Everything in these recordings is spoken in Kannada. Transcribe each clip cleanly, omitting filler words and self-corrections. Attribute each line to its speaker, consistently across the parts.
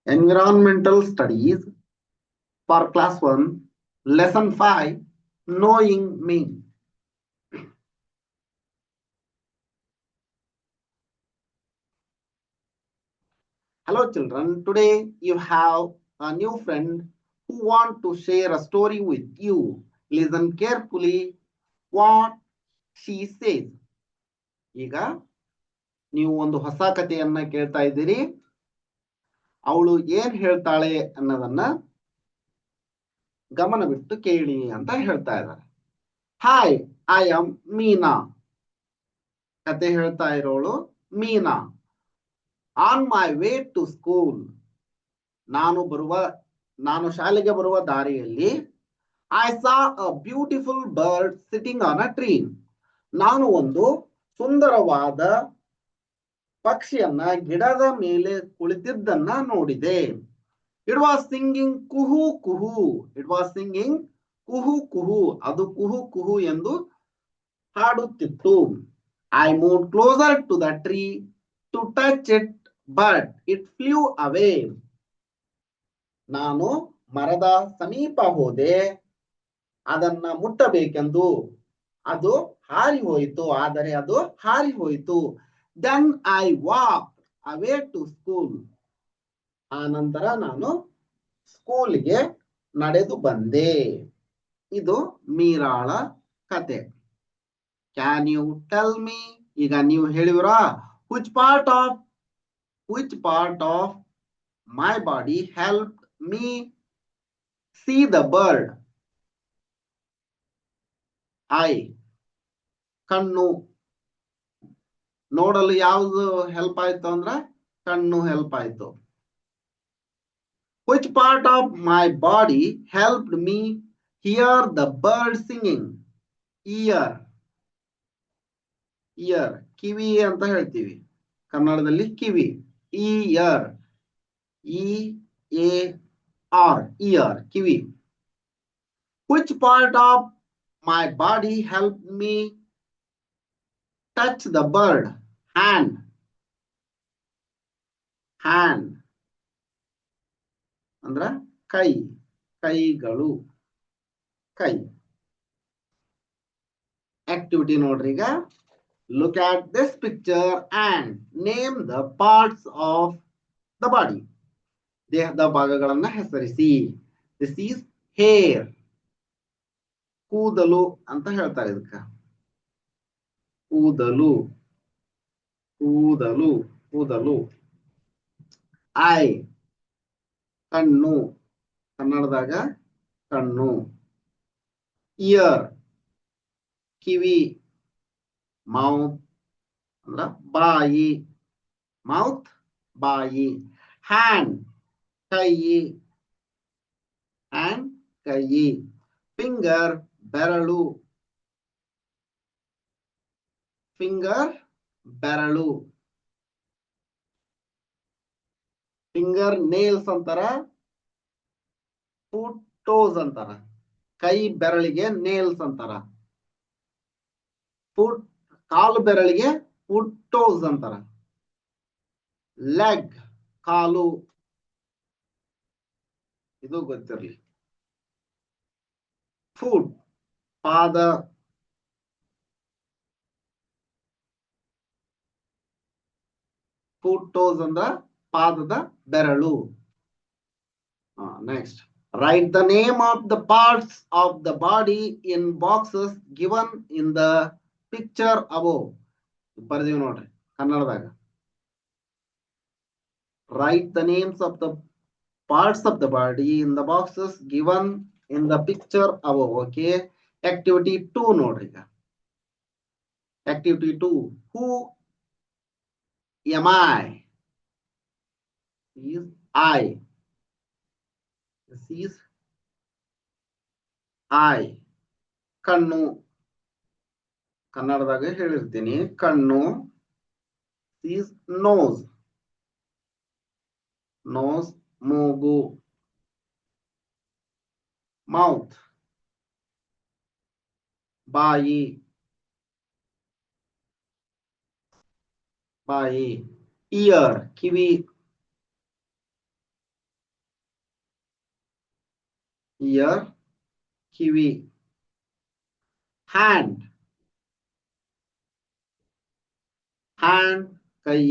Speaker 1: Environmental Studies for Class 1, Lesson 5, Knowing Me. Hello children, today you have a new friend who want to share a story with you. Listen carefully what she says. ಈಗ ನೀವು ಒಂದು ಹೊಸ ಕಥೆಯನ್ನ ಕೇಳ್ತಾ ಇದ್ದೀರಿ. ಅವಳು ಏನ್ ಹೇಳ್ತಾಳೆ ಅನ್ನೋದನ್ನ ಗಮನವಿಟ್ಟು ಕೇಳಿ ಅಂತ ಹೇಳ್ತಾ ಇದ್ದಾರೆ. Hi, I am Meena. ಕತೆ ಹೇಳ್ತಾ ಇರೋಳು Meena. On my way to school. ನಾನು ಶಾಲೆಗೆ ಬರುವ ದಾರಿಯಲ್ಲಿ I saw a beautiful bird sitting on a tree. ನಾನು ಒಂದು ಸುಂದರವಾದ ಪಕ್ಷಿಯನ್ನ ಗಿಡದ ಮೇಲೆ ಕುಳಿತಿದ್ದನ್ನ ನೋಡಿದೆ. ಇಟ್ ವಾಸ್ ಸಿಂಗಿಂಗ್ ಕುಹು ಕುಹು. ಇಟ್ ವಾಸ್ ಸಿಂಗಿಂಗ್ ಕುಹು ಕುಹು. ಅದು ಕುಹು ಕುಹು ಎಂದು ಹಾಡುತ್ತಿತ್ತು. I move closer to the tree to touch it but it flew away. ನಾನು ಮರದ ಸಮೀಪ ಹೋದೆ ಅದನ್ನ ಮುಟ್ಟಬೇಕೆಂದು. ಅದು ಹಾರಿ ಹೋಯಿತು. ಆದರೆ ಅದು ಹಾರಿ ಹೋಯಿತು. Then I walk away to school. ಆ ನಂತರ ನಾನು ಸ್ಕೂಲ್ಗೆ ನಡೆದು ಬಂದೆ. ಇದು ಮೀರಾಳ ಕತೆ. Can you tell me? ಈಗ ನೀವು ಹೇಳಿವ್ರಾ which part of my body helped me see the bird? I ಕಣ್ಣು ನೋಡಲು ಯಾವುದು ಹೆಲ್ಪ್ ಆಯ್ತು ಅಂದ್ರ ಕಣ್ಣು ಹೆಲ್ಪ್ ಆಯ್ತು. which part of my body helped me hear the bird singing? Ear ಕಿವಿ ಅಂತ ಹೇಳ್ತೀವಿ ಕನ್ನಡದಲ್ಲಿ ಕಿವಿ. ಇಯರ್ ಇಯರ್ ಕಿವಿ. which part of my body helped me touch the bird? hand ಅಂದ್ರ ಕೈಗಳು ಕೈ. ಆಕ್ಟಿವಿಟಿ ನೋಡ್ರಿ. ಈಗ look at this picture and name the parts of the body. ದೇಹದ ಭಾಗಗಳನ್ನ ಹೆಸರಿಸಿ. This is hair. ಕೂದಲು ಅಂತ ಹೇಳ್ತಾರೆ ಇದಕ್ಕ. ಕೂದಲು. ಐ ಕಣ್ಣು ಕನ್ನಡದಾಗ ಕಣ್ಣು. ಇಯರ್ ಕಿವಿ. ಮೌತ್ ಅಂದ್ರ ಬಾಯಿ. ಬಾಯಿ. ಹ್ಯಾಂಡ್ ಕೈ. ಫಿಂಗರ್ ಬೆರಳು. ಫಿಂಗರ್ ನೇಲ್ಸ್ ಅಂತಾರ. ಫುಟ್ ಟೋಸ್ ಅಂತಾರ. ಕೈ ಬೆರಳಿಗೆ ನೇಲ್ಸ್ ಅಂತಾರ. ಕಾಲು ಬೆರಳಿಗೆ ಫುಟ್ ಟೋಸ್ ಅಂತಾರ. ಲೆಗ್ ಕಾಲು. ಇದು ಗೊತ್ತಿರಲಿ. ಫುಟ್ ಪಾದ. ಫುಟ್ ಟೋಸ್ ಅಂದ್ರ ಪಾದದ ಬೆರಳು. Next write the name of the parts of the body in boxes given in the picture above. ಬರ್ದೀವಿ ನೋಡ್ರಿ ಕನ್ನಡದಾಗ. write the names of the parts of the body in the boxes given in the picture above. Okay. Activity 2 ನೋಡ್ರಿ. ಈಗ activity 2 who am I? is I. This is I. ಕಣ್ಣು ಕನ್ನಡದಾಗ ಹೇಳಿರ್ತೀನಿ ಕಣ್ಣು. is nose. ಮೂಗು. ಮೌತ್ ಬಾಯಿ. ಇಯರ್ ಕಿವಿ. ear, ಕಿವಿ. hand, hand, ಕೈ.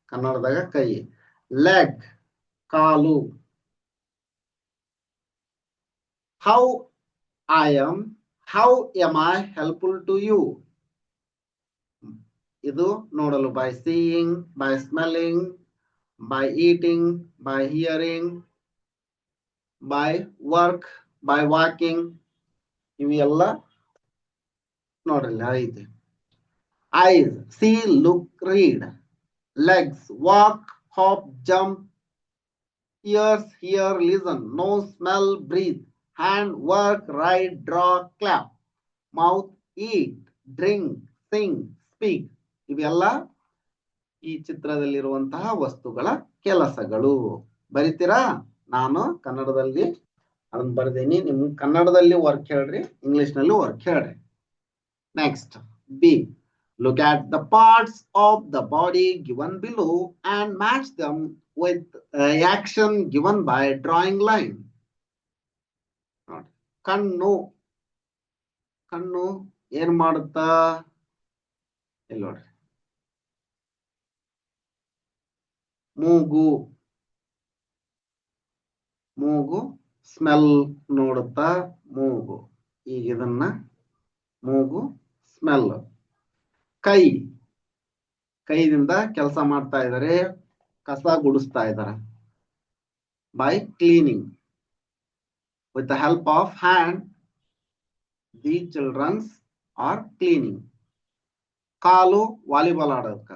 Speaker 1: ಕನ್ನಡದಾಗ ಕೈ. leg, call. how how am I helpful to you? ಇದು ನೋಡಲು by seeing, by smelling, by eating, by hearing, by work, by walking. ಇವೆಲ್ಲ ನೋಡ್ರಿ ಐತಿ. eyes, see, look, read. legs, walk, hop, jump. ears, hear, listen. nose, smell, breathe. hand, work, write, draw, clap. mouth, eat, drink, sing, speak. ಇವೆಲ್ಲ ಈ ಚಿತ್ರದಲ್ಲಿರುವಂತಹ ವಸ್ತುಗಳ ಕೆಲಸಗಳು. ಬರಿತೀರಾ? ನಾನು ಕನ್ನಡದಲ್ಲಿ ಅದನ್ನ ಬರ್ದೇನಿ. ನಿಮ್ ಕನ್ನಡದಲ್ಲಿ ವರ್ಕ್ ಹೇಳ್ರಿ, ಇಂಗ್ಲಿಷ್ ನಲ್ಲಿ ವರ್ಕ್ ಹೇಳ್ರಿ. Next B. look at the parts of the body given below and match them with action given by drawing line. ಕಣ್ಣು, ಕಣ್ಣು ಏನ್ ಮಾಡುತ್ತಾ? ಇಲ್ಲಿ ನೋಡ್ರಿ. ಮೂಗು, ಮೂಗು ಸ್ಮೆಲ್ ನೋಡುತ್ತಾ. ಮೂಗು, ಈಗ ಇದನ್ನ ಮೂಗು ಸ್ಮೆಲ್. ಕೈ, ಕೈದಿಂದ ಕೆಲಸ ಮಾಡ್ತಾ ಇದ್ದಾರೆ, ಕಸ ಗುಡಿಸ್ತಾ ಇದ್ದಾರೆ. By cleaning. with the help of hand, the children are cleaning. ಕಾಲು ವಾಲಿಬಾಲ್ ಆಡೋದಕ್ಕ.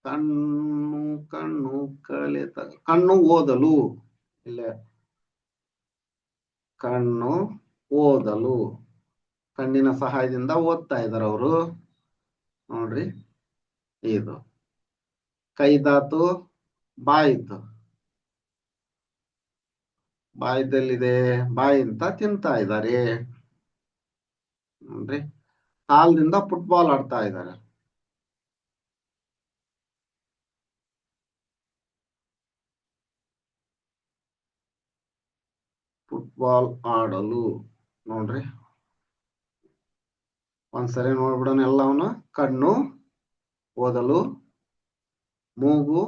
Speaker 1: ಕಣ್ಣು, ಕಣ್ಣು ಕಲಿತ, ಕಣ್ಣು ಓದಲು. ಇಲ್ಲ, ಕಣ್ಣು ಓದಲು, ಕಣ್ಣಿನ ಸಹಾಯದಿಂದ ಓದ್ತಾ ಇದ್ದಾರೆ ಅವರು. ನೋಡ್ರಿ, ಇದು ಕೈದಾತು, ಬಾಯಿತು. ಬಾಯಿದಲ್ಲಿದೆ, ಬಾಯಿಂದ ತಿಂತಾ ಇದ್ದಾರೆ. ನೋಡ್ರಿ, ಕಾಲದಿಂದ ಫುಟ್ಬಾಲ್ ಆಡ್ತಾ ಇದ್ದಾರೆ. ಫುಟ್ಬಾಲ್ ಆಡಲು. ನೋಡ್ರಿ, ಒಂದ್ಸರಿ ನೋಡ್ಬಿಡೋಣ ಎಲ್ಲವನ್ನ. ಕಣ್ಣು ಓದಲು, ಮೂಗು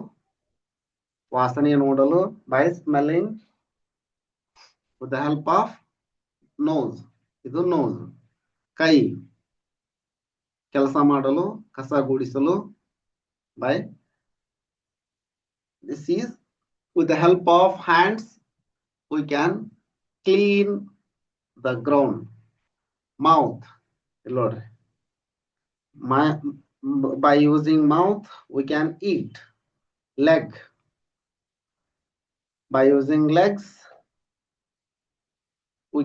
Speaker 1: ವಾಸನೆ ನೋಡಲು, by smelling, with the help of nose, ಇದು ನೋಸ್. ಕೈ ಕೆಲಸ ಮಾಡಲು, ಕಸ ಗುಡಿಸಲು, by this is with the help of hands we can clean the ground. mouth, ನೋಡ್ರಿ, by using mouth we can eat. leg, by using legs we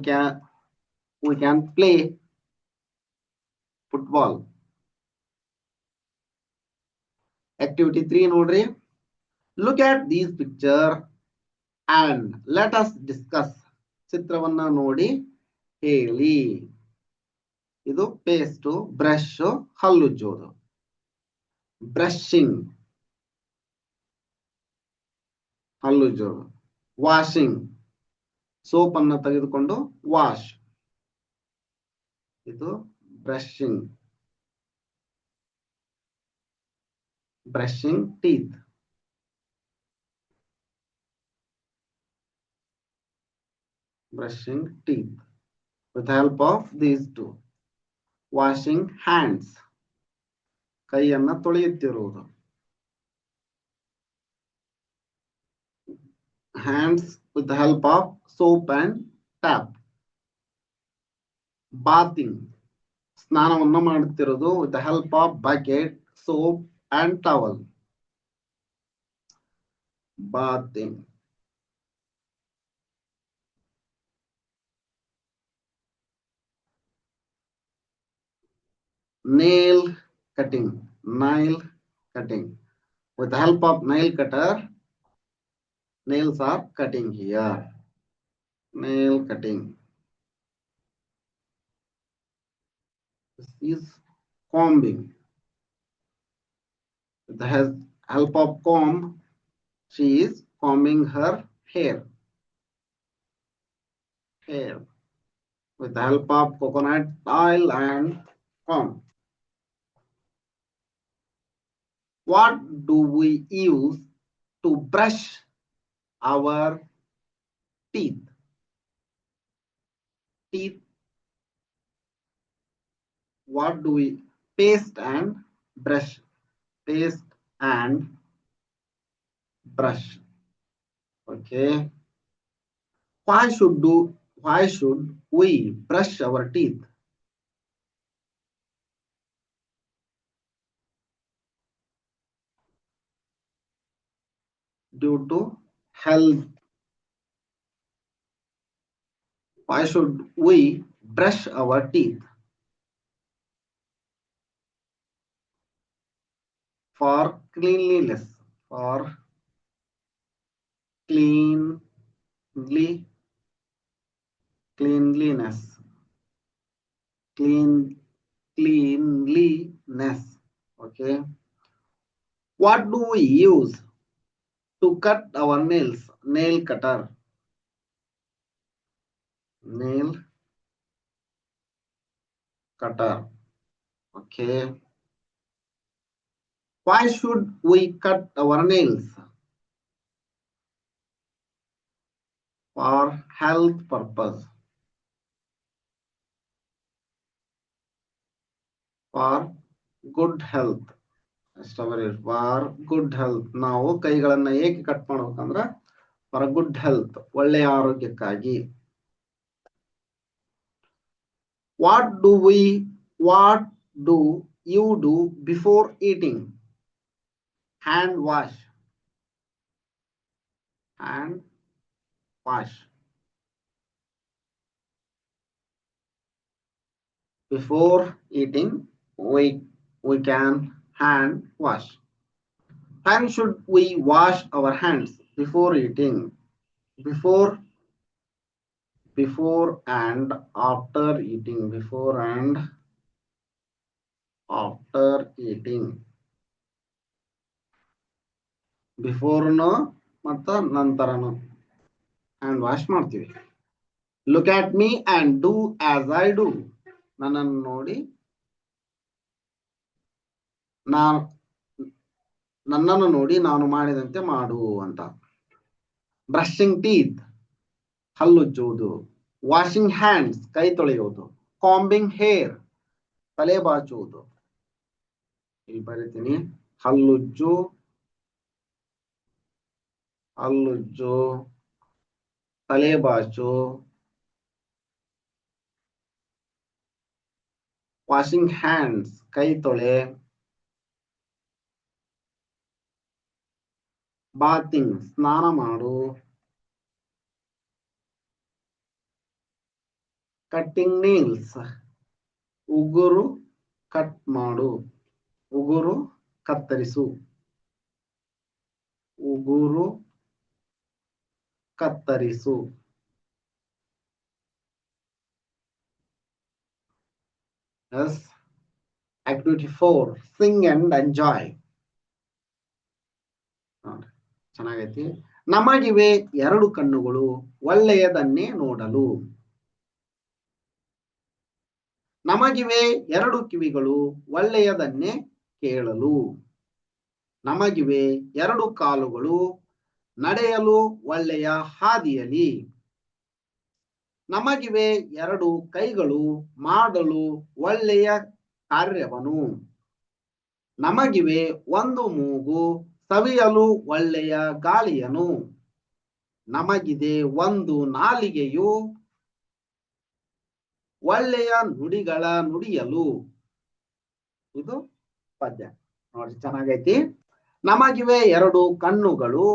Speaker 1: can play football. activity 3 ನೋಡ್ರಿ. look at these picture and let us discuss. ಚಿತ್ರವನ್ನ ನೋಡಿ ಹೇಳಿ. ಇದು ಪೇಸ್ಟ್, ಬ್ರಷ್, ಹಲ್ಲುಜ್ಜೋದು. ಬ್ರಷಿಂಗ್, ಹಲ್ಲುಜ್ಜೋದು. ವಾಷಿಂಗ್, ಸೋಪ್ ಅನ್ನ ತೆಗೆದುಕೊಂಡು ವಾಶ್. ಇದು brushing. Brushing teeth. brushing teeth with the help of these two. washing hands, ಕೈಯನ್ನ ತೊಳೆಯುತ್ತಿರುವುದು. hands with the help of soap and tap. bathing, ಸ್ನಾನವನ್ನು ಮಾಡುತ್ತಿರುವುದು with the help of bucket, soap and towel. bathing. nail cutting, nail cutting. with the help of nail cutter, nails are cutting here. nail cutting. This is combing. with the help of comb, she is combing her hair. With the help of coconut oil and comb. What do we use to brush our teeth? Teeth. What do we paste and brush? Paste and brush. Okay. Why should we brush our teeth? Due to health. Why should we brush our teeth? For cleanliness. For cleanliness. Cleanliness. Okay. What do we use to cut our nails? Nail cutter. Nail cutter. Okay. Why should we cut our nails? For health purpose. For good health. For good health. ನಾವು ಕೈಗಳನ್ನ ಏಕೆ ಕಟ್ ಮಾಡಬೇಕಂದ್ರ ಫಾರ್ ಗುಡ್ ಹೆಲ್ತ್, ಒಳ್ಳೆಯ ಆರೋಗ್ಯಕ್ಕಾಗಿ. What do you do before eating? Hand wash. Hand wash. Before eating, we can hand wash. When should we wash our hands? Before eating. Before and after eating. Before and after eating. ಬಿಫೋರ್ನು ಮತ್ತು ನಂತರನು ಹ್ಯಾಂಡ್ ವಾಶ್ ಮಾಡ್ತೀವಿ. Look at me and do as I do. ನನ್ನನ್ನು ನೋಡಿ ನನ್ನನ್ನು ನೋಡಿ ನಾನು ಮಾಡಿದಂತೆ ಮಾಡು ಅಂತ. ಬ್ರಷಿಂಗ್ ಟೀತ್, ಹಲ್ಲುಜ್ಜುವುದು. ವಾಷಿಂಗ್ ಹ್ಯಾಂಡ್ಸ್, ಕೈ ತೊಳೆಯುವುದು. ಕಾಂಬಿಂಗ್ ಹೇರ್, ತಲೆ ಬಾಚುವುದು. ಇಲ್ಲಿ ಬರೀತೀನಿ, ಹಲ್ಲುಜ್ಜು, ತಲೆ ಬಾಚು. ವಾಷಿಂಗ್ ಹ್ಯಾಂಡ್ಸ್, ಕೈ ತೊಳೆ. ಬಾತಿಂಗ್, ಸ್ನಾನ ಮಾಡು. ಕಟ್ಟಿಂಗ್ ನೇಲ್ಸ್, ಉಗುರು ಕಟ್ ಮಾಡು. ಉಗುರು ಕತ್ತರಿಸು. ಉಗುರು ಕತ್ತರಿಸು. Yes. Activity 4, sing and enjoy. ಚೆನ್ನಾಗೈತಿ. ನಮಗಿವೆ 2 ಕಣ್ಣುಗಳು, ಒಳ್ಳೆಯದನ್ನೇ ನೋಡಲು. ನಮಗಿವೆ 2 ಕಿವಿಗಳು, ಒಳ್ಳೆಯದನ್ನೇ ಕೇಳಲು. ನಮಗಿವೆ 2 ಕಾಲುಗಳು, ನಡೆಯಲು ಒಳ್ಳೆಯ ಹಾದಿಯಲಿ. ನಮಗಿವೆ 2 ಕೈಗಳು, ಮಾಡಲು ಒಳ್ಳೆಯ ಕಾರ್ಯವನು. ನಮಗಿವೆ 1 ಮೂಗು, ಸವಿಯಲು ಒಳ್ಳೆಯ ಗಾಳಿಯನು. ನಮಗಿದೆ 1 ನಾಲಿಗೆಯು, ಒಳ್ಳೆಯ ನುಡಿಗಳ ನುಡಿಯಲು. ಇದು ಪದ್ಯ ನೋಡಿ, ಚೆನ್ನಾಗೈತಿ. ನಮಗಿವೆ 2 ಕಣ್ಣುಗಳು,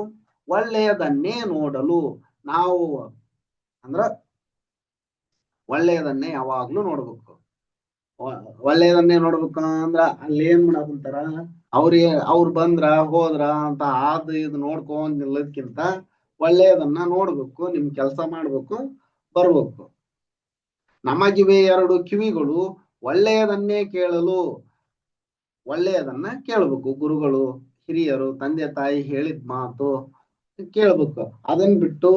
Speaker 1: ಒಳ್ಳೆಯದನ್ನೇ ನೋಡಲು. ನಾವು ಅಂದ್ರ ಒಳ್ಳೆಯದನ್ನೇ ಯಾವಾಗ್ಲೂ ನೋಡ್ಬೇಕು. ಒಳ್ಳೆಯದನ್ನೇ ನೋಡ್ಬೇಕು ಅಂದ್ರ ಅಲ್ಲಿ ಏನ್ ಮಾಡಾಕಂತಾರ, ಅವ್ರು ಬಂದ್ರ ಹೋದ್ರ ಅಂತ ಅದು ಇದು ನೋಡ್ಕೊಂಡ್ ನಿಲ್ಲೋದ್ಕಿಂತ ಒಳ್ಳೆಯದನ್ನ ನೋಡ್ಬೇಕು, ನಿಮ್ ಕೆಲಸ ಮಾಡ್ಬೇಕು, ಬರ್ಬೇಕು. ನಮಗಿವೆ 2 ಕಿವಿಗಳು, ಒಳ್ಳೆಯದನ್ನೇ ಕೇಳಲು. ಒಳ್ಳೆಯದನ್ನ ಕೇಳಬೇಕು. ಗುರುಗಳು ಹಿರಿಯರು ತಂದೆ ತಾಯಿ ಹೇಳಿದ ಮಾತು ಕೇಳ್ಬೇಕು. ಅದನ್ ಬಿಟ್ಟು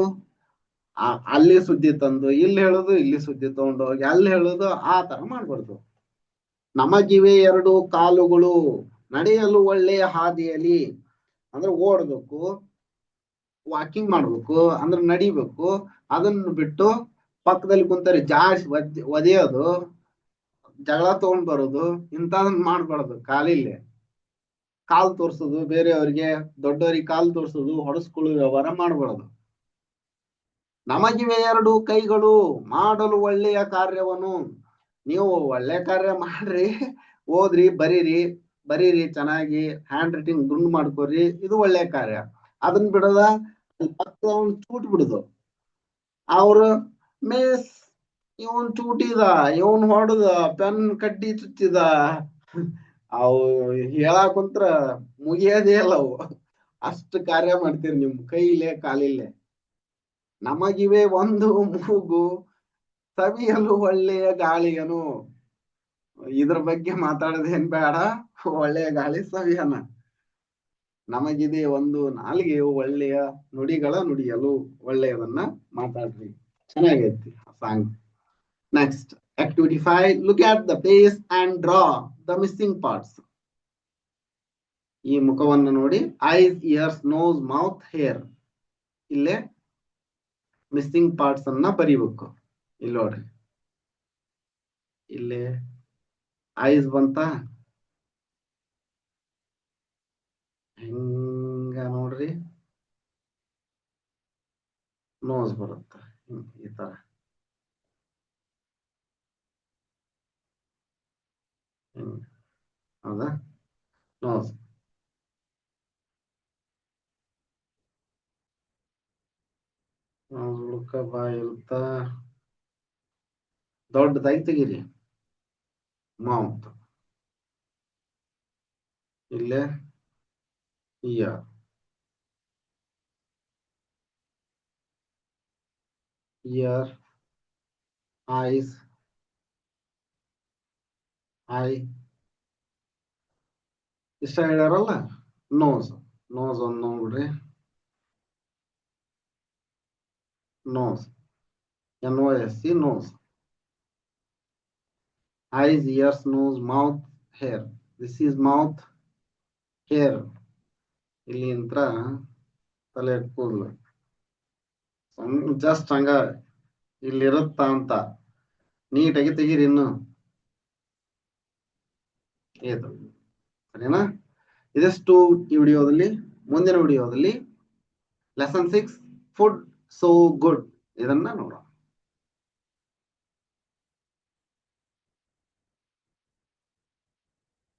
Speaker 1: ಅಲ್ಲಿ ಸುದ್ದಿ ತಂದು ಇಲ್ಲಿ ಹೇಳುದು, ಇಲ್ಲಿ ಸುದ್ದಿ ತಗೊಂಡು ಹೋಗಿ ಅಲ್ಲಿ ಹೇಳುದು, ಆ ತರ ಮಾಡ್ಬಾರ್ದು. ನಮಗಿವೆ ಎರಡು ಕಾಲುಗಳು, ನಡೆಯಲು ಒಳ್ಳೆಯ ಹಾದಿಯಲ್ಲಿ. ಅಂದ್ರೆ ಓಡ್ಬೇಕು, ವಾಕಿಂಗ್ ಮಾಡ್ಬೇಕು, ಅಂದ್ರೆ ನಡಿಬೇಕು. ಅದನ್ನು ಬಿಟ್ಟು ಪಕ್ಕದಲ್ಲಿ ಕುಂತರಿ ಜಾಡ್ಸಿ ಒದೆಯೋದು, ಜಗಳ ತಗೊಂಡ್ ಬರೋದು, ಇಂಥದನ್ನ ಮಾಡ್ಬಾರ್ದು. ಕಾಲಿಲ್ಲೇ ಕಾಲ್ ತೋರ್ಸುದು, ಬೇರೆಯವ್ರಿಗೆ ದೊಡ್ಡವರಿಗೆ ಕಾಲ್ ತೋರ್ಸುದು, ಹೊಡಸ್ಕೊಳ್ಳೋ ವ್ಯವಹಾರ ಮಾಡ್ಬಾರ್ದು. ನಮಗಿವೆ ಎರಡು ಕೈಗಳು, ಮಾಡಲು ಒಳ್ಳೆಯ ಕಾರ್ಯವನ್ನು. ನೀವು ಒಳ್ಳೆ ಕಾರ್ಯ ಮಾಡ್ರಿ, ಓದ್ರಿ, ಬರೀರಿ ಚೆನ್ನಾಗಿ, ಹ್ಯಾಂಡ್ ರೈಟಿಂಗ್ ಗುಂಡ್ ಮಾಡ್ಕೋರಿ, ಇದು ಒಳ್ಳೆ ಕಾರ್ಯ. ಅದನ್ನ ಬಿಡದ ಪಕ್ಕದವನ್ ಚೂಟ್ ಬಿಡುದು. ಅವ್ರು ಮಿಸ್ ಇವನ್ ಚೂಟಿದ, ಇವನ್ ಹೊಡೆದ, ಪೆನ್ ಕಡ್ಡಿ ಚುಚ್ಚಿದ, ಅವು ಹೇಳಾಕ್ ಕುಂತ್ರ ಮುಗಿಯೋದೇ ಅಲ್ಲ ಅವು. ಅಷ್ಟು ಕಾರ್ಯ ಮಾಡ್ತೀರಿ ನಿಮ್ ಕೈಲೇ ಕಾಲಿಲ್ಲೇ. ನಮಗಿವೆ ಒಂದು ಮೂಗು, ಸವಿಯಲು ಒಳ್ಳೆಯ ಗಾಳಿಯನು. ಇದ್ರ ಬಗ್ಗೆ ಮಾತಾಡೋದೇನ್ ಬೇಡ, ಒಳ್ಳೆಯ ಗಾಳಿ ಸವಿಯನ. ನಮಗಿದೆ ಒಂದು ನಾಲಿಗೆಯು, ಒಳ್ಳೆಯ ನುಡಿಗಳ ನುಡಿಯಲು. ಒಳ್ಳೆಯದನ್ನ ಮಾತಾಡ್ರಿ. ಚೆನ್ನಾಗೈತಿ song. Next activity 5, look at the face and draw the missing parts. ಈ ಮುಖವನ್ನು ನೋಡಿ eyes, ears, nose, mouth, hair, ಇಲ್ಲೇ ಮಿಸ್ಸಿಂಗ್ ಪಾರ್ಟ್ಸ್ ಅನ್ನ ಬರಿಬೇಕು. ಇಲ್ಲಿ ನೋಡ್ರಿ, ಇಲ್ಲಿ ಐಸ್ ಬಂತ, ಹಿಂಗ ನೋಡ್ರಿ, ನೋಸ್ ಬರುತ್ತ ಈ ತರ. ಹೌದಾ? ನೋಸ್, ನೋಸ್ ಉಳ್ಕ ಬಾಯಿ ಇರುತ್ತ, ದೊಡ್ಡದಾಗಿ ತೆಗೀರಿ. ಮೌತ್, ಇಲ್ಲೇ ಇಯರ್, ಇಯರ್, ಐಸ್, ಐ, ಇಷ್ಟ ಹೇಳ್ಯಾರಲ್ಲ. ನೋಸ್, ನೋಸ್ ಒಂದ್ ನೋಡ್ರಿ, nose, NOS, nose. Eyes, ears, nose, mouth, hair. This is mouth, hair. ಇಲ್ಲಿ ಇಂತ್ರ ತಲೆ ಕೂದಲು ಜಸ್ಟ್ ಹಂಗ ಇಲ್ಲಿರುತ್ತ ಅಂತ ನೀಟಾಗಿ ತೆಗೀರಿ. ಇನ್ನು ಇದು ಸರಿನಾ? ಇದೆಷ್ಟು ಈ ವಿಡಿಯೋದಲ್ಲಿ. ಮುಂದಿನ ವಿಡಿಯೋದಲ್ಲಿ ಲೆಸನ್ 6 ಫುಡ್ ಸೋ ಗುಡ್, ಇದನ್ನ ನೋಡೋಣ.